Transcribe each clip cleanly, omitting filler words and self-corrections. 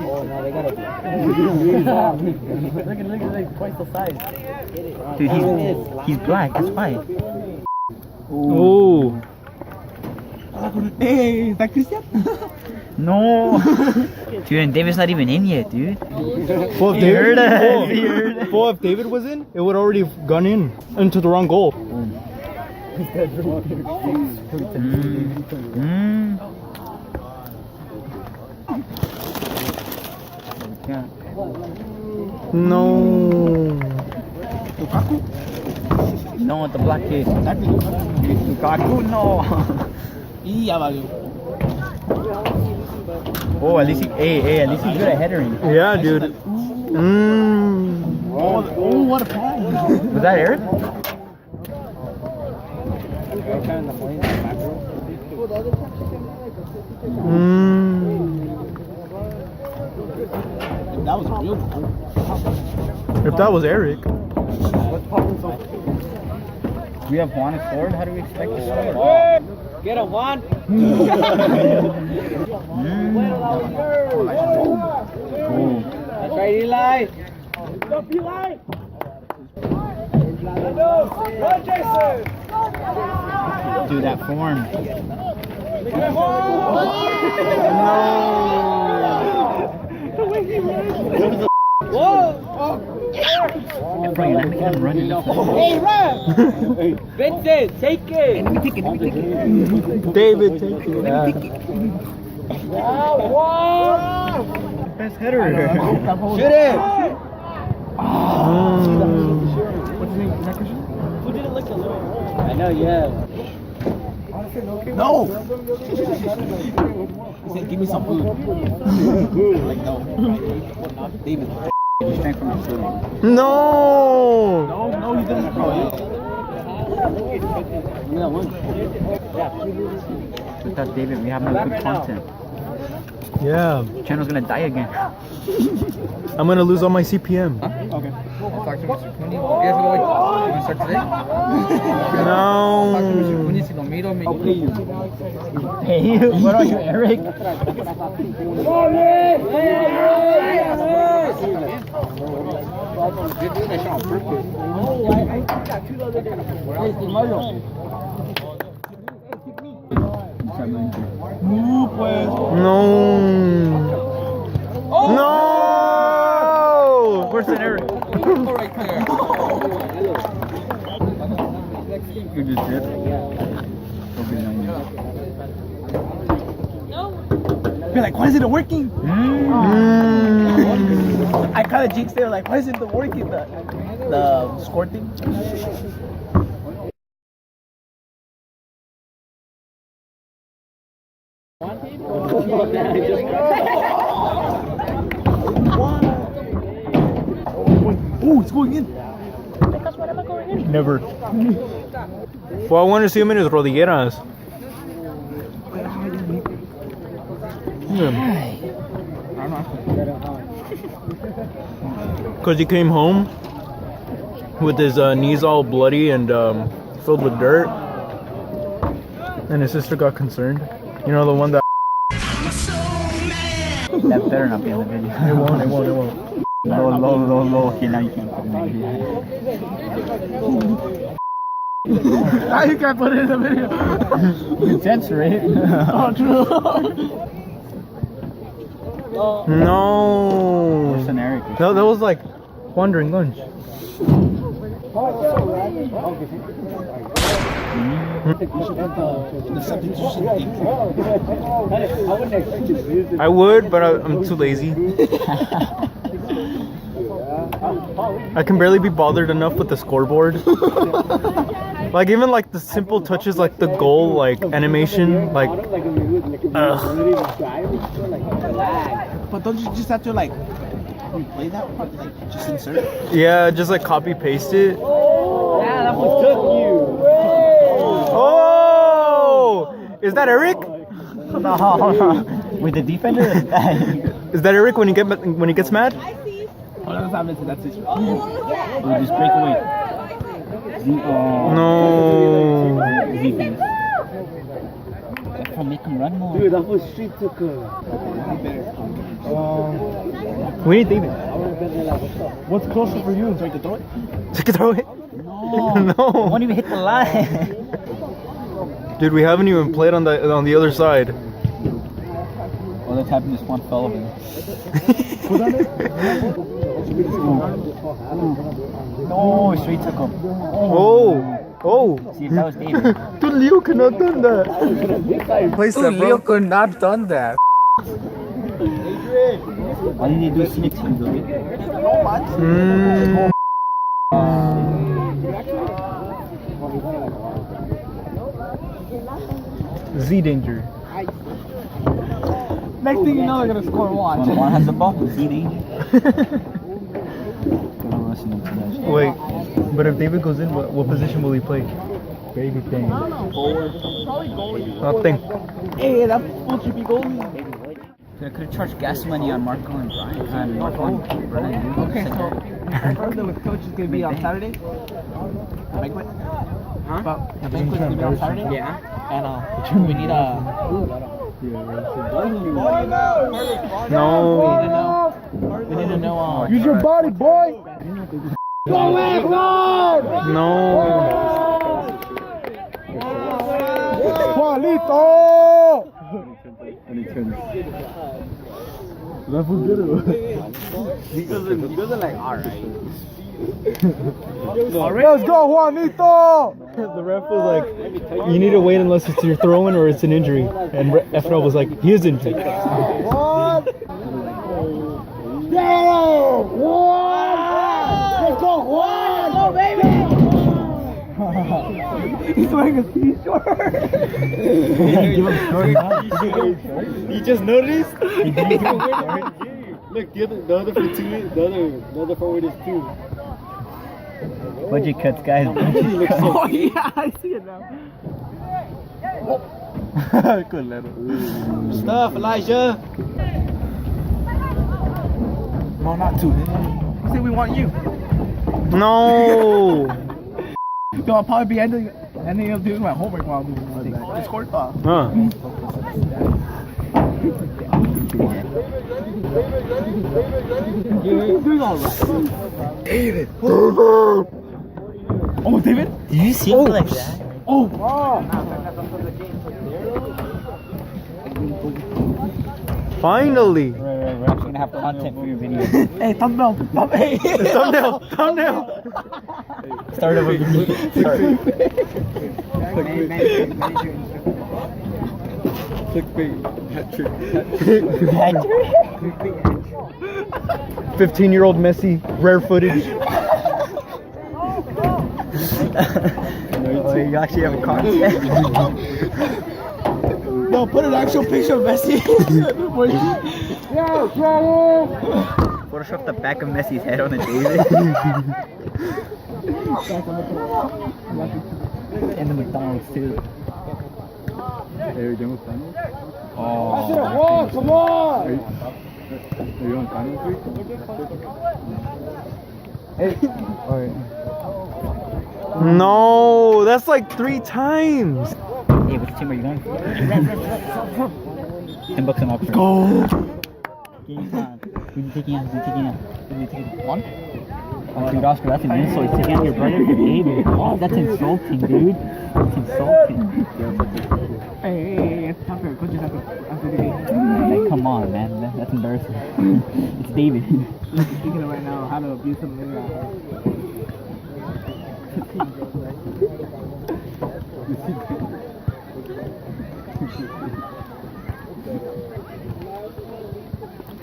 Oh no, they gotta look at like twice the size. Dude, he's black, that's why. Oh. Hey, is that Christian? No. Dude, and David's not even in yet, dude. Well, if He heard us. David, He heard us. well, if David was in, it would already have gone in into the wrong goal. Yeah. No. No, the black kid. Lukaku, no. Oh, at least at least he's good at headering. Yeah, dude. Oh, what a pass! Was that Eric? That was a real goal. If that was Eric. We have Juan scored. How do we expect to score? Get a one. That's right, Eli. Up, Eli. Run, Jason. Do that form. Whoa. Bro, you're not making him run. Hey, run. Vincent, take it. David, take it. Best header. Shoot it. What's his name? Is that Christian? Who didn't look a little? I know, yeah. No. He said, "Give me some food." Like no. David. He drank from the ceiling. No. No, he didn't. Without David, we have no good content. Yeah. Channel's gonna die again. I'm gonna lose all my CPM. Okay. I'll talk to Mr. Cooney. You guys are like, you want to start today? Talk to Mr. No. Cooney, si lo miro, me... Hey, what are you, Eric? You're doing that shit on purpose. No. No. Where's that Eric? Right there. You just did. Be like, why isn't it working? I kind of jinxed it. Like, why isn't it working? The score thing. Oh, it's going in. Never. Well, I want to see him in his rodilleras. Because he came home with his knees all bloody and filled with dirt. And his sister got concerned. You know, the one that... That better not be in the video. It won't. Low. Okay, now you can't put it in the video. How you can't put it in the video? You can censor it. Oh, true. No. Where's an Eric? That was like Juan during lunch. I would, but I'm too lazy. I can barely be bothered enough with the scoreboard. Like even like the simple touches, like the goal, like animation, like. But don't you just have to like replay that part, like just insert it? Yeah, just like copy paste it. Yeah, that one took you. Oh, is that Eric? No. With the defender? Is that Eric when he gets mad? Oh, that's happening to that situation. We'll just break away. No. Make him run more. Dude, that was street took We need David. What's closer for you? So I can throw it? To throw it? No. No. Won't even hit the line. Dude, we haven't even played on the other side. All that's happened is one fell over. No, straight took him. Oh. See if that was David. Dude, Leo could not done that. Place that, bro. Leo could not done that. Why didn't they do Cynic team, dude? Z danger. Next thing you know, they're gonna score one. When one has the ball, Z danger. Wait, but if David goes in, what position will he play? Very good thing. Nothing. Hey, that fool should be goalie. I could have charged gas money on Marco and Brian. And Marco and Brian. Okay, so I heard that with coach is gonna be on Saturday. Banquet. Huh? But the banquet's gonna be on Saturday. Yeah. And we need a. No. We need to know. Use your body, boy. No. Juanito. And he turns. That was good. He doesn't like alright. Let's go, Juanito! The ref was like, you need to wait unless it's your throwing or it's an injury. And FNL was like, he is injured. What? Go! One! Let's go, Juan! Go, baby! He's wearing a t-shirt. You just noticed? Look, the other forward is 2. Budget cuts, guys. Oh yeah, I see it now. Good letter. Stuff, Elijah. No, not 2. Say we want you. No. So I'll probably be ending up doing my homework while I'm doing this Discord. Huh. You're doing all right. David. Oh, David? Did you see him like that? Oh. Right. Finally. We're actually gonna have content for your video. Hey, thumbnail. Hey. Thumbnail. Start over video. Start. Clickbait. 15 15-year-old Messi, rare footage. Oh, you actually have a content. No, put an actual picture of Messi. Photoshop the back of Messi's head on the David. And the McDonald's too. Oh, come on! Are you on Final 3? Hey. No, that's like 3 times. Hey, which team are you going for? $10 on Oxnard. Go. Game time. Who you taking out? Who you taking out? One? Oh, dude, Oscar, that's an insult. He's taking out your brother for David. Oh, that's insulting, dude. That's insulting. Hey, it's after the game. Like, come on, man. That's embarrassing. It's David. I'm thinking right now how to abuse him.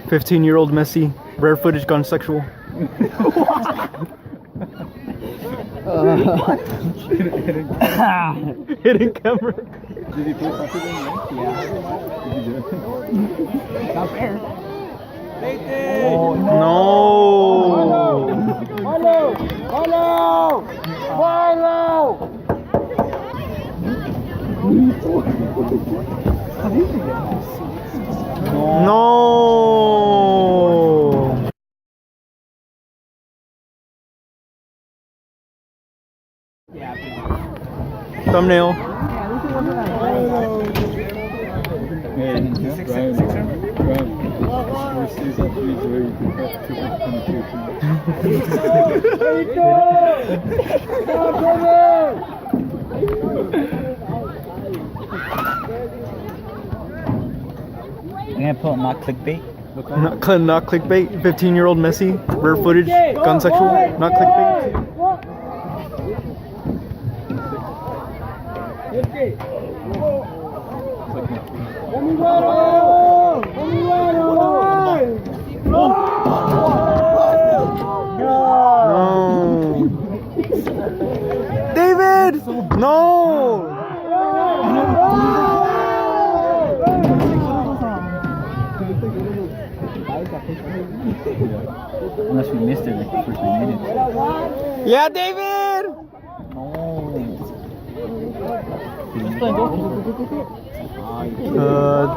15-year-old Messi, rare footage gone sexual. Hidden camera. Did he play soccer then? Yeah. Not fair. Oh, no. No. Thumbnail. Sixer. I'm gonna put not clickbait. Not clickbait. 15-year-old Messi. Rare footage. Gun sexual. Not clickbait. No. David! No! Unless we missed it like the first 3 minutes. Yeah, David!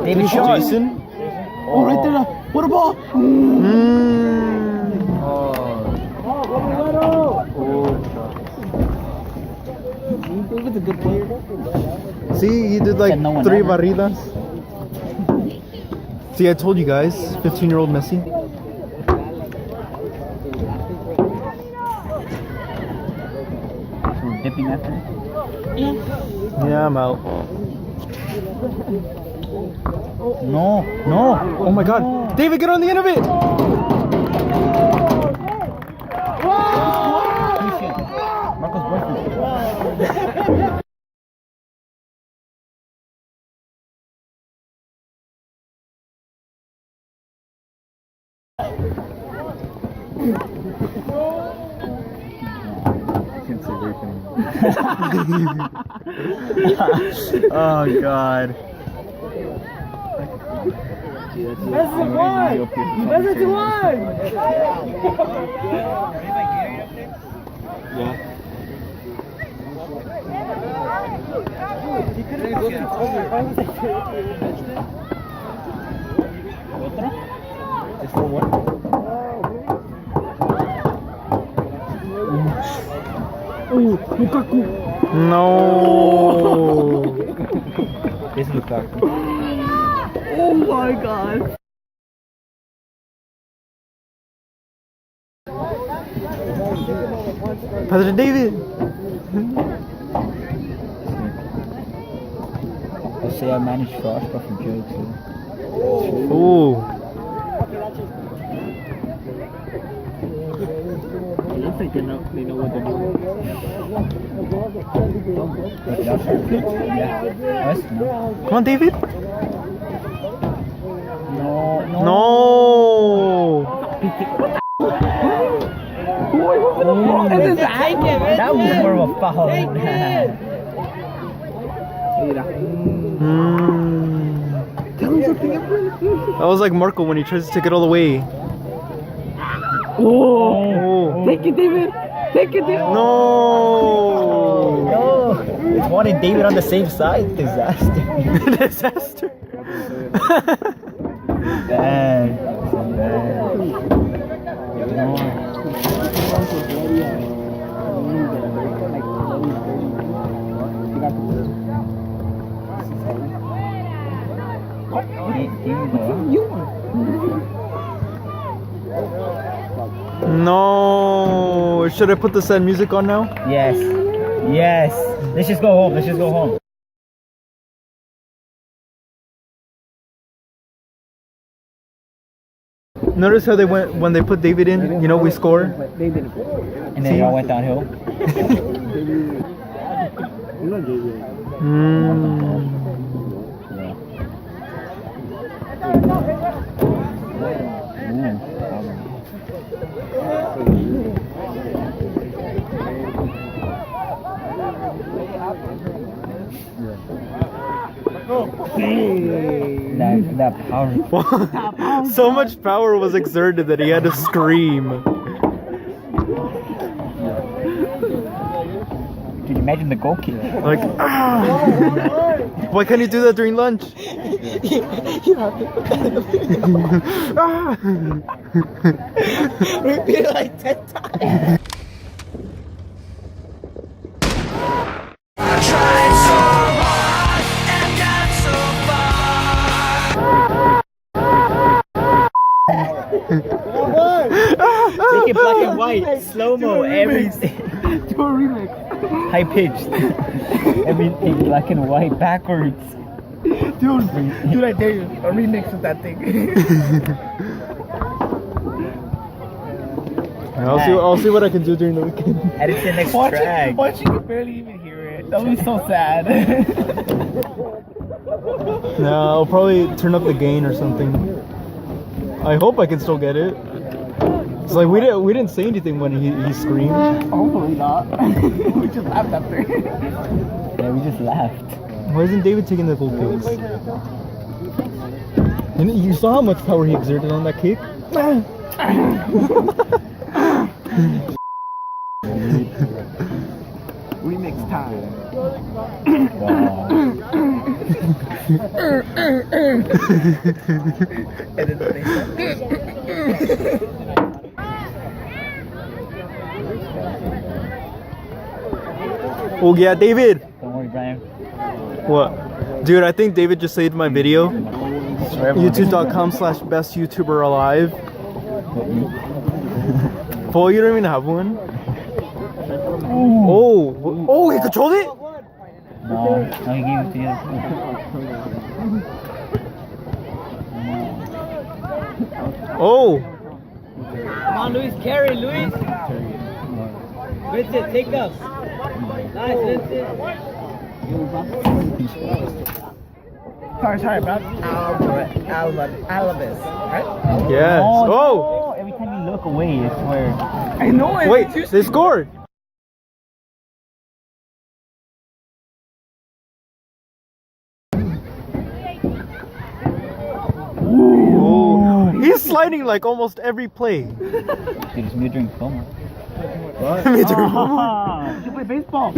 David shot. Jason? Oh, right there. What a ball. David's a good player. See, he did like Said no one 3 ever. barridas. See, I told you guys, 15-year-old Messi. So we're dipping after it. Yeah, I'm out. No, no. Oh my god. David, get on the end of it! Marco's boyfriend. Oh god. No. This is Lukaku. Oh my god. Pass it to David. I'll say I managed Frosh, but from jokes. Ooh. It looks like they know what they're doing. Yeah. Us? No. Come on, David. No. No. No. That was more of a foul than that. That was like Marco when he tries to take it all the way. Oh. Take it, David. Take it, David. No. No. It's one and David on the same side. Disaster. Disaster. Bad. Bad. No. No. Should I put the sad music on now? Yes. Yes. Let's just go home. Let's just go home. Notice how they went when they put David in. You know, we score. And then it all went downhill. That power. So much power was exerted that he had to scream. Can you imagine the goal kick? Like, ah! Why can't you do that during lunch? Ah! Repeat it like 10 times. Make it black and white, slow mo, everything. Do a remix. High pitched. Everything black and white, backwards. Dude, I dare you. A remix of that thing. I'll see what I can do during the weekend. Edit the next Watch track. you can barely even hear it. That would be so sad. Nah, I'll probably turn up the gain or something. I hope I can still get it. It's like we didn't say anything when he screamed. Hopefully not. We just laughed after. Yeah, we just laughed. Why isn't David taking the gold pics? And you saw how much power he exerted on that kick? Remix time. Wow. Edit the thing. Oh yeah, David! Don't worry, Brian. What? Dude, I think David just saved my video. Swear YouTube.com/best YouTuber alive. Paul, you don't even have one? Oh, he controlled it? No, he gave it to you. Oh! Come on, Luis, carry, Luis. Vincent, take us. Nice, Vincent. Sorry, bro. Alabas, right? Yes. Oh! No, every time you look away, I swear. I know it. Wait, they scored! Ooh. He's sliding like almost every play. Dude, it's me during film. What? You should play baseball.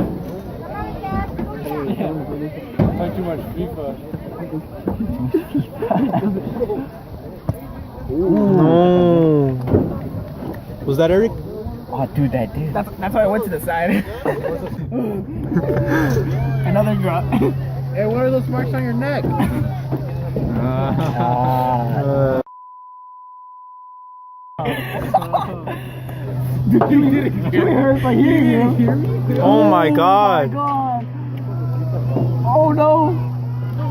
Not too much FIFA. No. Was that Eric? Oh, dude, that did. That's why I went to the side. Another drop. Hey, what are those marks on your neck? Oh my god. Oh no.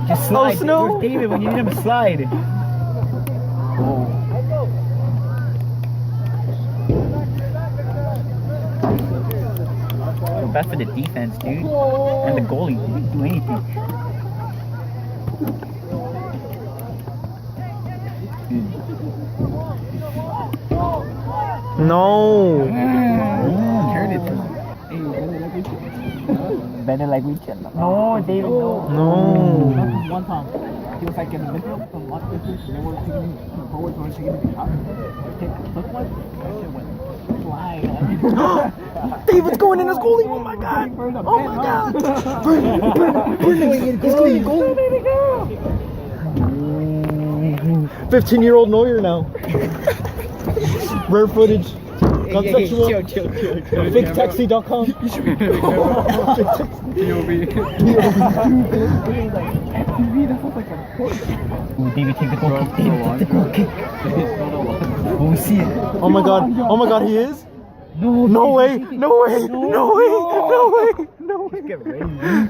Just slide. snow. Where's David when you need him to slide? We're bad for the defense, dude. And the goalie. He didn't do anything. No. Carried it. Better like we can. No, David, no. No. One time, he was like in the middle from one distance, and they were taking him forward, so taking him to the top. Took one, that shit went flying. David's going in as goalie. Oh my god. Oh my god. He's going goalie. 15-year-old Neuer now. Rare footage. Conceptual. Chill. FakeTaxi.com. Ooh, David, take the goal kick. David, take the goal kick. Oh, we see it. Oh my god, he is? No way. Get ready, dude.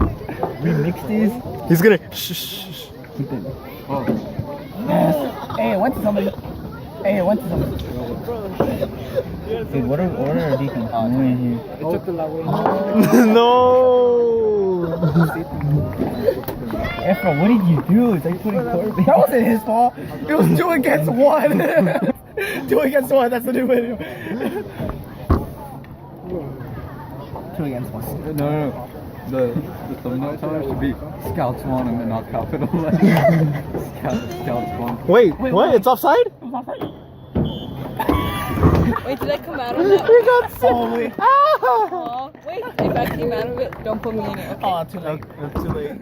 Remix this. He's gonna Keep it. Hey, went to somebody. Dude, what are our defense doing here? No. Efra, what did you do? It's like putting Corbin. That wasn't his fault. It was 2 against 1. 2 against 1. That's the new video. 2 against 1. No. The thumbnail title should be Scouts 1 and then not capital. Scouts 1. Wait, what? It's offside? Wait, did I come out of it? We got sick. Aw, wait, if I came out of it, don't put me in it, okay? Oh, too late. Too late.